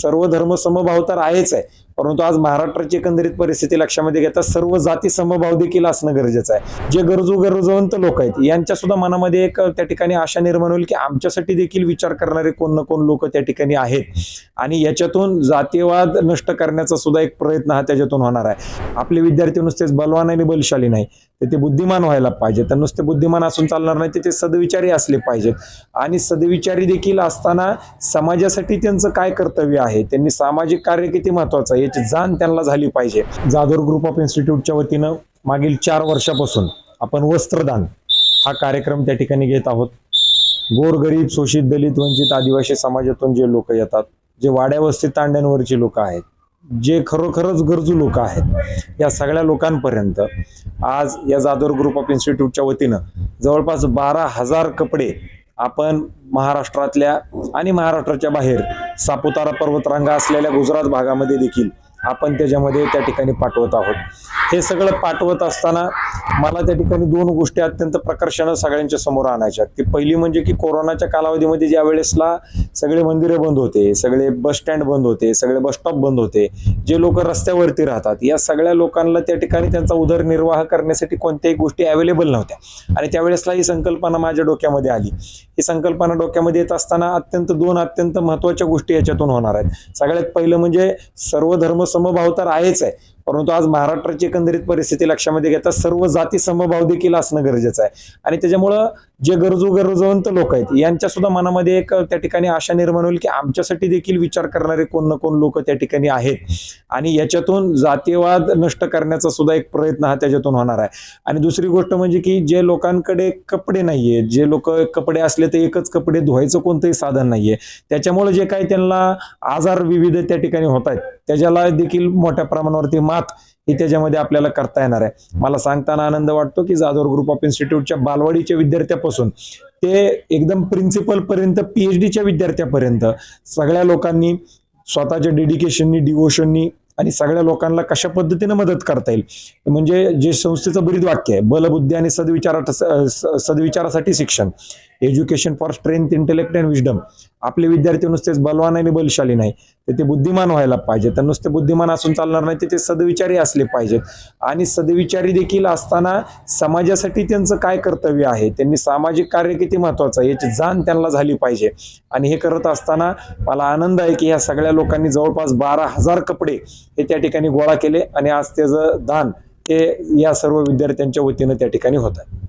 सर्व धर्म समभाव तर आहेच आहे, परंतु आज महाराष्ट्राची एकंदरीत परिस्थिती लक्षामध्ये घेता सर्व जाती समभाव देखील असणं गरजेचं आहे। जे गरजवंत लोक आहेत यांच्या सुद्धा मनामध्ये एक त्या ठिकाणी आशा निर्माण होईल की आमच्यासाठी देखील विचार करणारे कोण ना कोण लोक त्या ठिकाणी आहेत आणि याच्यातून जातीयवाद नष्ट करण्याचा सुद्धा एक प्रयत्न हा त्याच्यातून होणार आहे। आपले विद्यार्थी नुसतेच बलवान आणि बलशाली नाही, तर ते बुद्धिमान व्हायला पाहिजे। तर नुसते बुद्धिमान असून चालणार नाही, तर ते सद्विचारी असले पाहिजेत आणि सद्विचारी देखील असताना समाजासाठी त्यांचं काय कर्तव्य आहे, त्यांनी सामाजिक कार्य किती महत्वाचं आहे याची जाण त्यांना झाली पाहिजे। जाधव ग्रुप ऑफ इन्स्टिट्यूटच्या वतीनं मागील 4 वर्षापासून आपण वस्त्रदान हा कार्यक्रम त्या ठिकाणी घेत आहोत। गोरगरीब, शोषित, दलित, वंचित, आदिवासी समाजातून जे लोक येतात, जे वाड्या वस्ती तांड्यांवरची लोक आहेत, जे खरोखरच गरजू लोक आहेत, या सगळ्या लोकांपर्यंत आज या जाधव ग्रुप ऑफ इन्स्टिट्यूटच्या वतीनं जवळपास 12,000 कपडे आपण महाराष्ट्रातल्या आणि महाराष्ट्राच्या बाहेर सापुतारा पर्वतरांगा असलेल्या गुजरात भागामध्ये देखील आपण त्याच्यामध्ये त्या ठिकाणी पाठवत आहोत। हे सगळं पाठवत असताना मला त्या ठिकाणी 2 गोष्टी अत्यंत प्रकर्षानं सगळ्यांच्या समोर आणायच्या। ती पहिली म्हणजे की कोरोनाच्या कालावधीमध्ये ज्या वेळेसला सगळे मंदिरे बंद होते, सगळे बस स्टँड बंद होते, सगळे बस स्टॉप बंद होते, जे लोक रस्त्यावरती राहतात, या सगळ्या लोकांना त्या ठिकाणी त्यांचा उदरनिर्वाह करण्यासाठी कोणत्याही गोष्टी अवेलेबल नव्हत्या आणि त्यावेळेसला ही संकल्पना माझ्या डोक्यामध्ये आली। ही संकल्पना डोक्यामध्ये येत असताना दोन अत्यंत महत्त्वाच्या गोष्टी याच्यातून होणार आहेत। सगळ्यात पहिलं म्हणजे सर्व धर्म समभाव तर आहेच आहे, परंतु आज महाराष्ट्राची एकंदरीत परिस्थिती लक्षामध्ये घेता सर्व जाती समभाव देखील असणं गरजेचं आहे आणि त्याच्यामुळं जे गरजवंत लोक आहेत यांच्या सुद्धा मनामध्ये एक त्या ठिकाणी आशा निर्माण होईल की आमच्यासाठी देखील विचार करणारे कोण ना कोण लोक त्या ठिकाणी आहेत आणि याच्यातून जातीयवाद नष्ट करण्याचा सुद्धा एक प्रयत्न हा त्याच्यातून होणार आहे। आणि दुसरी गोष्ट म्हणजे की जे लोकांकडे कपडे नाहीये, जे लोक कपडे असले तर एकच कपडे धुवायचं कोणतंही साधन नाहीये, त्याच्यामुळे जे काही त्यांना आजार विविध त्या ठिकाणी होत आहेत त्याच्याला देखील मोठ्या प्रमाणावरती मात ही त्याच्यामध्ये आपल्याला करता येणार आहे। मला सांगताना आनंद वाटतो की जाधव ग्रुप ऑफ इन्स्टिट्यूटच्या बालवाडीच्या विद्यार्थ्यापासून ते एकदम प्रिन्सिपल पर्यंत PhDच्या विद्यार्थ्यापर्यंत सगळ्या लोकांनी स्वतःच्या डेडिकेशननी, डिवोशननी आणि सगळ्या लोकांना कशा पद्धतीने मदत करता येईल, म्हणजे जे संस्थेचं ब्रीद वाक्य आहे, बलबुद्धी आणि सद्विचारासाठी शिक्षण, education for strength, intellect and wisdom. आपले विद्यार्थी नुसतेच बलवान आणि बलशाली नाही, तर ते बुद्धिमान व्हायला पाहिजे। तर नुसते बुद्धिमान असून चालणार नाही, तर ते सद्विचारी असले पाहिजेत आणि सद्विचारी देखील असताना समाजासाठी त्यांचं काय कर्तव्य आहे, त्यांनी सामाजिक कार्य किती महत्वाचं आहे याची जाण त्यांना झाली पाहिजे। आणि हे करत असताना मला आनंद आहे की ह्या सगळ्या लोकांनी जवळपास 12,000 कपडे हे त्या ठिकाणी गोळा केले आणि आज त्याचं दान हे या सर्व विद्यार्थ्यांच्या वतीनं त्या ठिकाणी होत आहे।